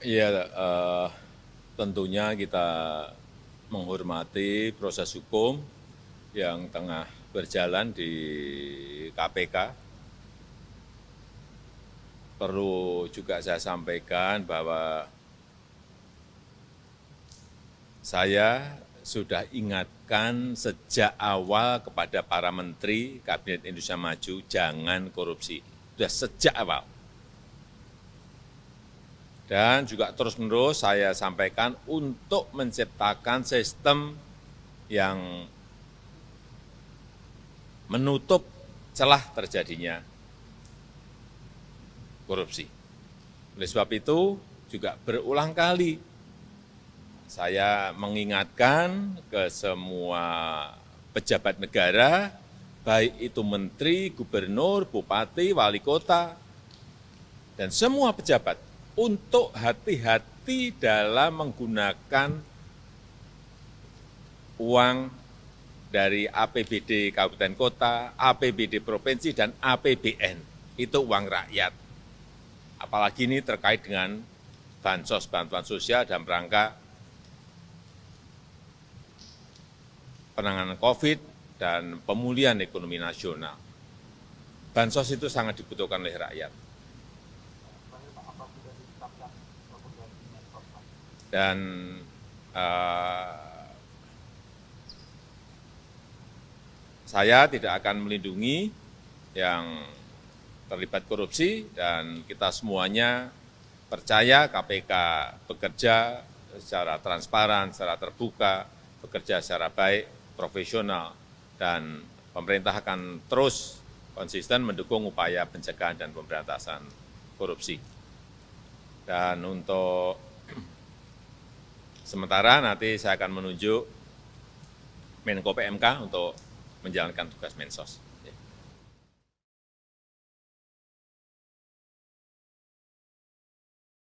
Iya, tentunya kita menghormati proses hukum yang tengah berjalan di KPK. Perlu juga saya sampaikan bahwa saya sudah ingatkan sejak awal kepada para menteri Kabinet Indonesia Maju, jangan korupsi. Sudah sejak awal. Dan juga terus-menerus saya sampaikan untuk menciptakan sistem yang menutup celah terjadinya korupsi. Oleh sebab itu, juga berulang kali saya mengingatkan ke semua pejabat negara, baik itu menteri, gubernur, bupati, wali kota, dan semua pejabat, untuk hati-hati dalam menggunakan uang dari APBD kabupaten kota, APBD provinsi, dan APBN. Itu uang rakyat. Apalagi ini terkait dengan bansos, bantuan sosial dalam rangka penanganan COVID dan pemulihan ekonomi nasional. Bansos itu sangat dibutuhkan oleh rakyat. Dan saya tidak akan melindungi yang terlibat korupsi, dan kita semuanya percaya KPK bekerja secara transparan, secara terbuka, bekerja secara baik, profesional, dan pemerintah akan terus konsisten mendukung upaya pencegahan dan pemberantasan korupsi. Dan untuk sementara nanti saya akan menunjuk Menko PMK untuk menjalankan tugas Mensos.